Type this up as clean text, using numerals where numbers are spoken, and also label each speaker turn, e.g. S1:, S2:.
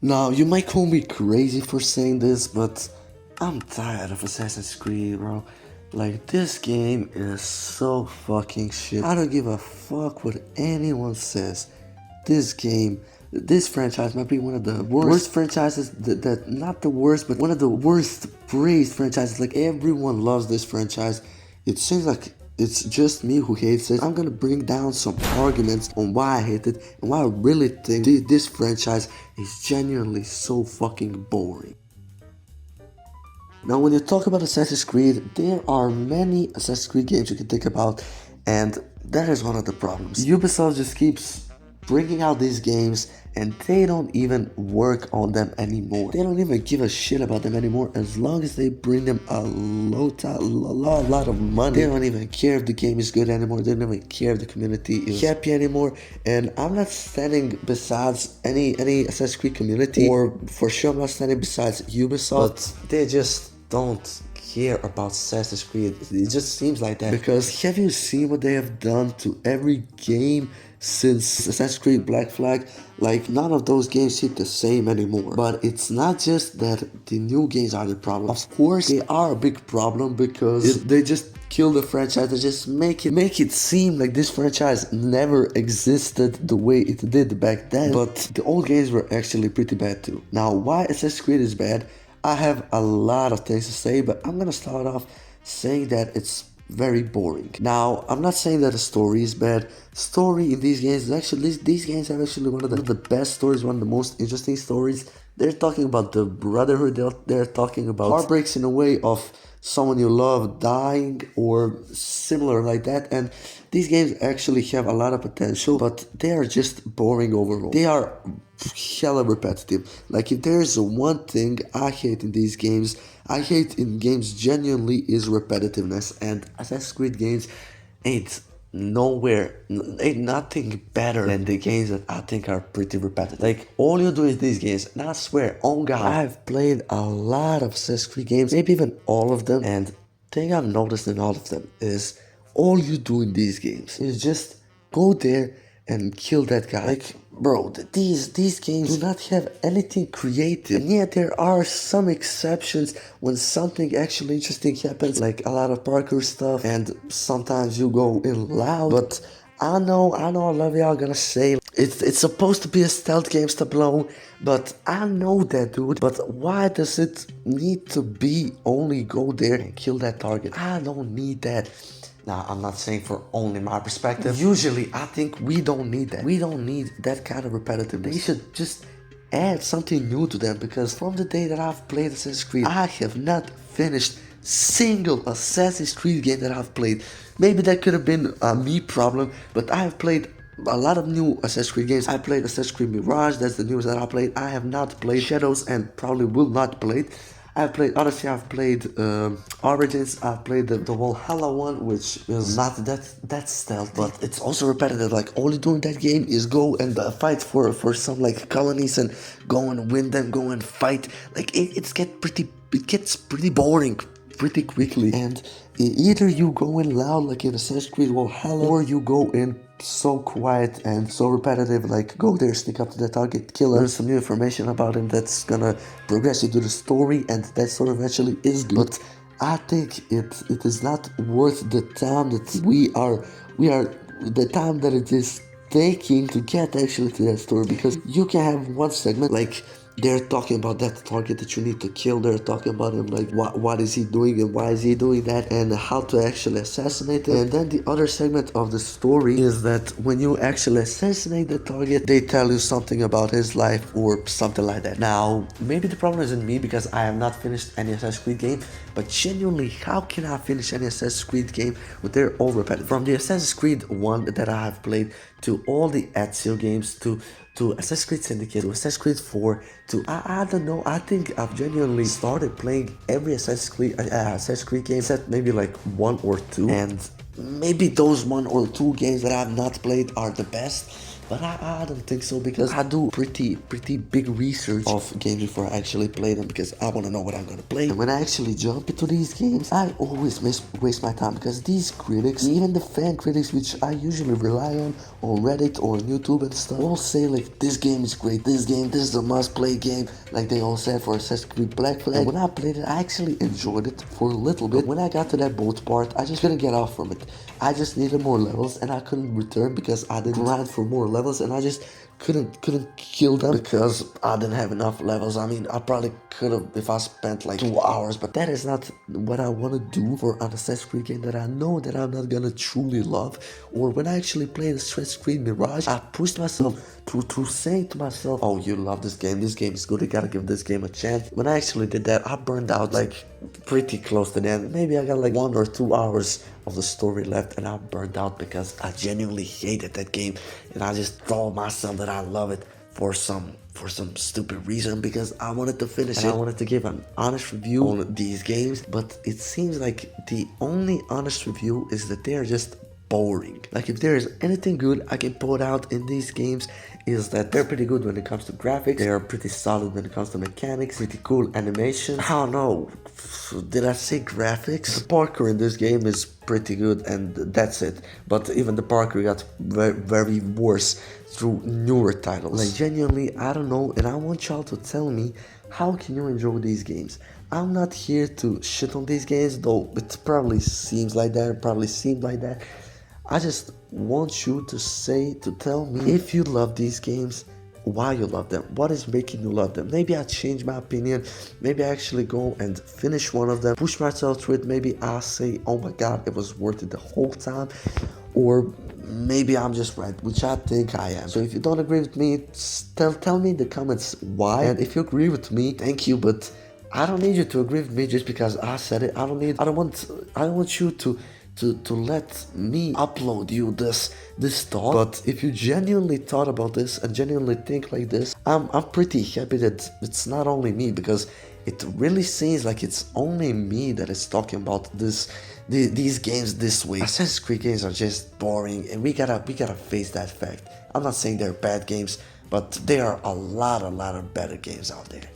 S1: Now, you might call me crazy for saying this, but I'm tired of Assassin's Creed, bro. Like, this game is so fucking shit. I don't give a fuck what anyone says. This franchise might be one of the worst franchises, that not the worst, but one of the worst praised franchises. Like, everyone loves this franchise. It seems like it's just me who hates it. I'm gonna bring down some arguments on why I hate it and why I really think this franchise is genuinely so fucking boring. Now, when you talk about Assassin's Creed, there are many Assassin's Creed games you can think about, and that is one of the problems. Ubisoft just keeps bringing out these games, and they don't even work on them anymore. They don't even give a shit about them anymore as long as they bring them a lot of money. They don't even care if the game is good anymore. They don't even care if the community is happy anymore. And I'm not standing besides any Assassin's Creed community, or for sure I'm not standing besides Ubisoft, but they just don't care about Assassin's Creed. It just seems like that. Because have you seen what they have done to every game since Assassin's Creed Black Flag? Like, none of those games hit the same anymore. But it's not just that the new games are the problem. Of course, they are a big problem because they just kill the franchise. They just make it seem like this franchise never existed the way it did back then. But the old games were actually pretty bad too. Now, why Assassin's Creed is bad? I have a lot of things to say, but I'm gonna start off saying that it's very boring. Now, I'm not saying that the story is bad. Story in these games is actually, these games have actually one of the best stories, one of the most interesting stories. They're talking about the brotherhood, they're talking about heartbreaks in a way of someone you love dying or similar like that, and these games actually have a lot of potential, but they are just boring overall. They are hella repetitive. Like, if there's one thing I hate in these games, I hate in games genuinely, is repetitiveness, and Assassin's Creed games ain't nothing better than the games that I think are pretty repetitive. Like, all you do is these games, and I swear, on God, I've played a lot of Assassin's Creed games, maybe even all of them, and the thing I've noticed in all of them is all you do in these games is just go there and kill that guy. Like, bro, these games do not have anything creative, and yet there are some exceptions when something actually interesting happens, like a lot of parkour stuff, and sometimes you go in loud. But I know a lot of y'all gonna say it's supposed to be a stealth game, stop alone, but I know that, dude. But why does it need to be only go there and kill that target? I don't need that. Now, I'm not saying for only my perspective. Usually, I think we don't need that. We don't need that kind of repetitiveness. They should just add something new to them, because from the day that I've played Assassin's Creed, I have not finished single Assassin's Creed game that I've played. Maybe that could have been a me problem, but I have played a lot of new Assassin's Creed games. I played Assassin's Creed Mirage, that's the newest that I played. I have not played Shadows and probably will not play it. I've played Odyssey, I've played Origins, I've played the Valhalla one, which is not that stealth, but it's also repetitive. Like, all you do in that game is go and fight for some like colonies and go and win them, go and fight. Like, it gets pretty boring pretty quickly, and either you go in loud like in Assassin's Creed Valhalla, or you go in so quiet and so repetitive, like go there, sneak up to the target, kill him, learn some new information about him that's gonna progress you to the story, and that story eventually is good. But I think it is not worth the time that we are the time that it is taking to get actually to that story, because you can have one segment like they're talking about that target that you need to kill. They're talking about him, like what is he doing and why is he doing that, and how to actually assassinate him. And then the other segment of the story is that when you actually assassinate the target, they tell you something about his life or something like that. Now, maybe the problem isn't me because I have not finished any Assassin's Creed game, but genuinely, how can I finish any Assassin's Creed game when they're all repetitive? From the Assassin's Creed 1 that I have played, to all the Ezio games, to Assassin's Creed Syndicate, to Assassin's Creed 4, to I don't know, I think I've genuinely started playing every Assassin's Creed game except maybe like 1 or 2, and maybe those 1 or 2 games that I've not played are the best, But I don't think so, because I do pretty big research of games before I actually play them, because I want to know what I'm gonna play. And when I actually jump into these games, I always waste my time, because these critics, even the fan critics, which I usually rely on Reddit or on YouTube and stuff, all say like, this game is great, this is a must-play game, like they all said for Assassin's Creed Black Flag. And when I played it, I actually enjoyed it for a little bit. But when I got to that boat part, I just couldn't get off from it. I just needed more levels, and I couldn't return because I didn't grind for more levels, and I just couldn't kill them because I didn't have enough levels. I mean, I probably could have if I spent like 2 hours, but that is not what I want to do for an Assassin's Creed game that I know that I'm not gonna truly love. Or when I actually played Assassin's Creed Mirage, I pushed myself to say to myself, oh, you love this game is good, you gotta give this game a chance. When I actually did that, I burned out like pretty close to the end. Maybe I got like 1 or 2 hours of the story left, and I burned out because I genuinely hated that game, and I just told myself that I love it for some stupid reason, because I wanted to finish it. I wanted to give an honest review on these games, but it seems like the only honest review is that they're just boring. Like, if there is anything good I can put out in these games, is that they're pretty good when it comes to graphics, they are pretty solid when it comes to mechanics, pretty cool animation. I don't know, did I say graphics? The parkour in this game is pretty good, and that's it. But even the parkour got very worse through newer titles. Like, genuinely, I don't know, and I want y'all to tell me, how can you enjoy these games? I'm not here to shit on these games, though it probably seems like that, it probably seemed like that. I just want you to tell me if you love these games, why you love them, what is making you love them. Maybe I change my opinion, maybe I actually go and finish one of them, push myself through it, maybe I say, oh my god, it was worth it the whole time, or maybe I'm just right, which I think I am. So if you don't agree with me, tell me in the comments why, and if you agree with me, thank you, but I don't need you to agree with me just because I said it. I don't want you to let me upload you this thought. But if you genuinely thought about this and genuinely think like this, I'm pretty happy that it's not only me, because it really seems like it's only me that is talking about these games this way. Assassin's Creed games are just boring, and we gotta face that fact. I'm not saying they're bad games, but there are a lot of better games out there.